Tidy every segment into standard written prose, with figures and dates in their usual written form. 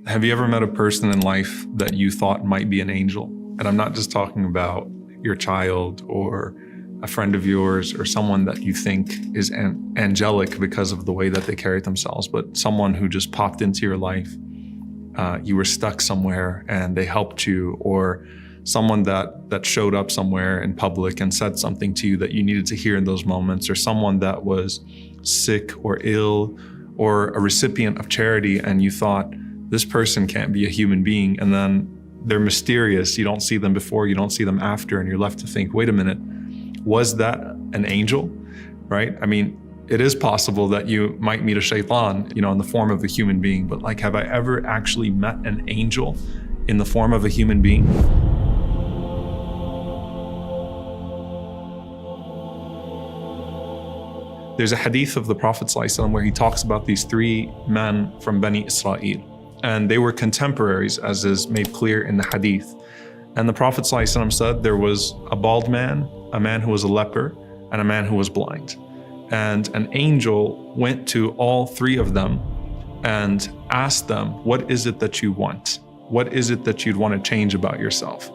Have you ever met a person in life that you thought might be an angel? And I'm not just talking about your child or a friend of yours or someone that you think is angelic because of the way that they carry themselves, but someone who just popped into your life. You were stuck somewhere and they helped you, or someone that showed up somewhere in public and said something to you that you needed to hear in those moments, or someone that was sick or ill, or a recipient of charity and you thought, this person can't be a human being, and then they're mysterious. You don't see them before, you don't see them after, and you're left to think, wait a minute, was that an angel, right? I mean, it is possible that you might meet a shaitan, in the form of a human being, but like, have I ever actually met an angel in the form of a human being? There's a hadith of the Prophet ﷺ where he talks about these three men from Bani Israel. And they were contemporaries, as is made clear in the hadith. And the Prophet ﷺ said there was a bald man, a man who was a leper, and a man who was blind. And an angel went to all three of them and asked them, what is it that you want? What is it that you'd want to change about yourself?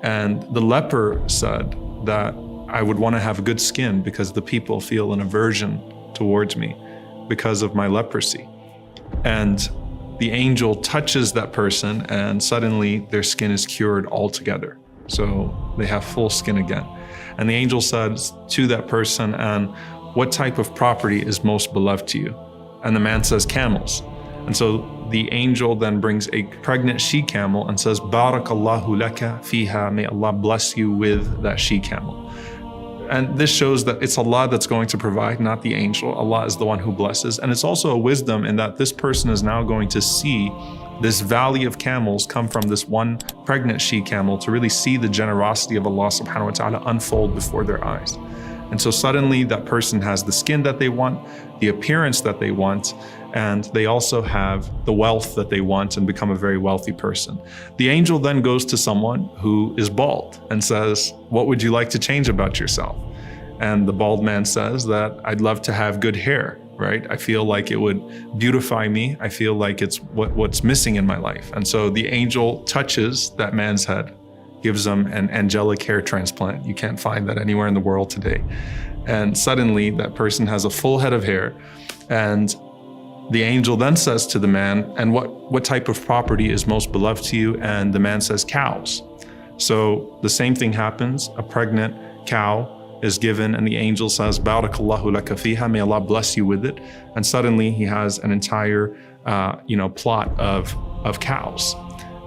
And the leper said that I would want to have good skin because the people feel an aversion towards me because of my leprosy. And the angel touches that person and suddenly their skin is cured altogether. So they have full skin again. And the angel says to that person, and what type of property is most beloved to you? And the man says, camels. And so the angel then brings a pregnant she-camel and says, Barakallahu laka fiha, may Allah bless you with that she-camel. And this shows that it's Allah that's going to provide, not the angel. Allah is the one who blesses. And it's also a wisdom in that this person is now going to see this valley of camels come from this one pregnant she-camel to really see the generosity of Allah subhanahu wa ta'ala unfold before their eyes. And so suddenly that person has the skin that they want, the appearance that they want, and they also have the wealth that they want and become a very wealthy person. The angel then goes to someone who is bald and says, what would you like to change about yourself? And the bald man says that I'd love to have good hair, right? I feel like it would beautify me. I feel like it's what's missing in my life. And so the angel touches that man's head, gives him an angelic hair transplant. You can't find that anywhere in the world today. And suddenly that person has a full head of hair. And the angel then says to the man, and what type of property is most beloved to you? And the man says, cows. So the same thing happens. A pregnant cow is given and the angel says, Barakallahu laka fiha, may Allah bless you with it. And suddenly he has an entire plot of cows.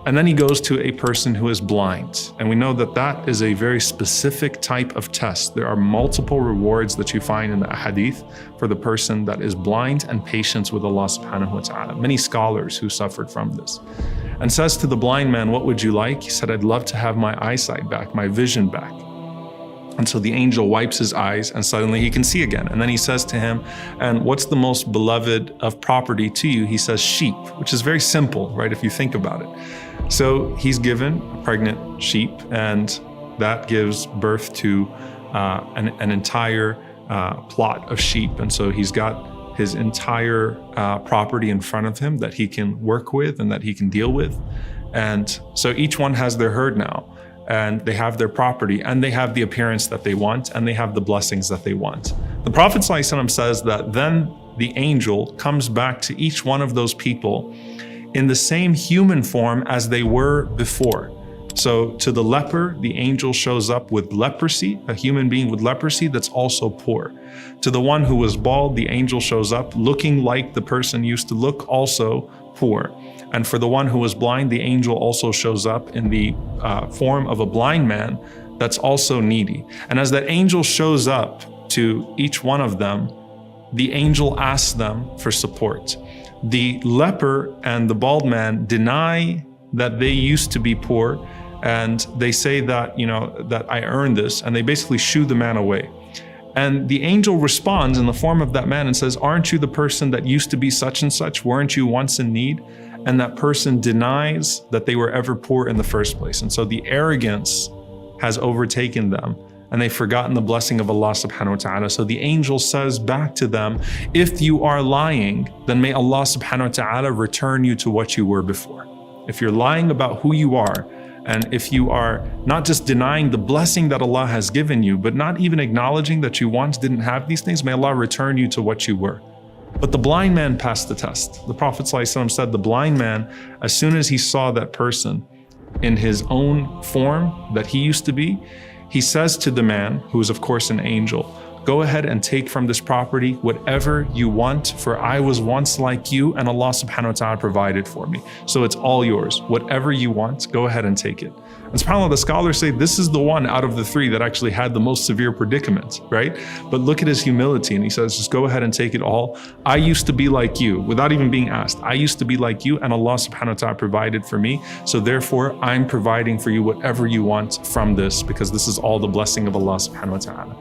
And then he goes to a person who is blind. And we know that that is a very specific type of test. There are multiple rewards that you find in the hadith for the person that is blind and patient with Allah subhanahu wa ta'ala. Many scholars who suffered from this. And says to the blind man, what would you like? He said, I'd love to have my eyesight back, my vision back. And so the angel wipes his eyes and suddenly he can see again. And then he says to him, and what's the most beloved of property to you? He says sheep, which is very simple, right? If you think about it. So he's given a pregnant sheep and that gives birth to an entire plot of sheep. And so he's got his entire property in front of him that he can work with and that he can deal with. And so each one has their herd now. And they have their property and they have the appearance that they want and they have the blessings that they want. The Prophet ﷺ says that then the angel comes back to each one of those people in the same human form as they were before. So to the leper, the angel shows up with leprosy, a human being with leprosy that's also poor. To the one who was bald, the angel shows up looking like the person used to look, also poor. And for the one who was blind, the angel also shows up in the form of a blind man that's also needy. And as that angel shows up to each one of them, the angel asks them for support. The leper and the bald man deny that they used to be poor, and they say that, that I earned this, and they basically shoo the man away. And the angel responds in the form of that man and says, aren't you the person that used to be such and such? Weren't you once in need? And that person denies that they were ever poor in the first place. And so the arrogance has overtaken them. and they've forgotten the blessing of Allah subhanahu wa ta'ala. So the angel says back to them, if you are lying, then may Allah subhanahu wa ta'ala return you to what you were before. If you're lying about who you are, and if you are not just denying the blessing that Allah has given you, but not even acknowledging that you once didn't have these things, may Allah return you to what you were. But the blind man passed the test. The Prophet ﷺ said the blind man, as soon as he saw that person in his own form that he used to be, he says to the man, who is of course an angel, go ahead and take from this property whatever you want, for I was once like you and Allah subhanahu wa ta'ala provided for me. So it's all yours. Whatever you want, go ahead and take it. And subhanAllah, the scholars say this is the one out of the three that actually had the most severe predicament, right? But look at his humility, and he says, just go ahead and take it all. I used to be like you, without even being asked. I used to be like you and Allah subhanahu wa ta'ala provided for me. So therefore, I'm providing for you whatever you want from this, because this is all the blessing of Allah subhanahu wa ta'ala.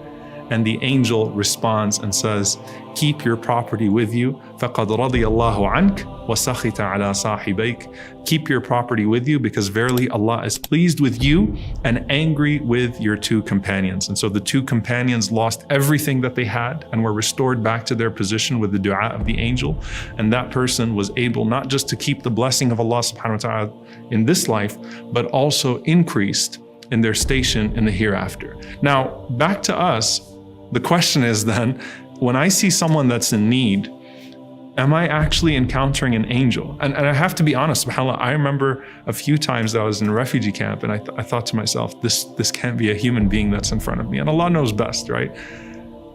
And the angel responds and says, keep your property with you. فَقَدْ رَضِيَ اللَّهُ عَنْكَ وَسَخِطَ عَلَى صَاحِبَيْكَ. Keep your property with you, because verily Allah is pleased with you and angry with your two companions. And so the two companions lost everything that they had and were restored back to their position with the dua of the angel. And that person was able not just to keep the blessing of Allah subhanahu wa ta'ala in this life, but also increased in their station in the hereafter. Now, back to us. The question is then, when I see someone that's in need, am I actually encountering an angel? And I have to be honest, subhanAllah, I remember a few times that I was in a refugee camp and I thought to myself, this can't be a human being that's in front of me. And Allah knows best, right?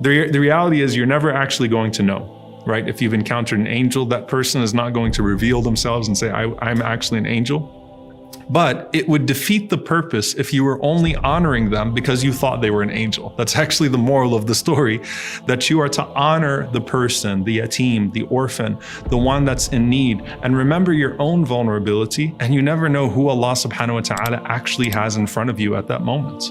The reality is you're never actually going to know, right? If you've encountered an angel, that person is not going to reveal themselves and say, I'm actually an angel. But it would defeat the purpose if you were only honoring them because you thought they were an angel. That's actually the moral of the story, that you are to honor the person, the yatim, the orphan, the one that's in need, and remember your own vulnerability, and you never know who Allah subhanahu wa ta'ala actually has in front of you at that moment.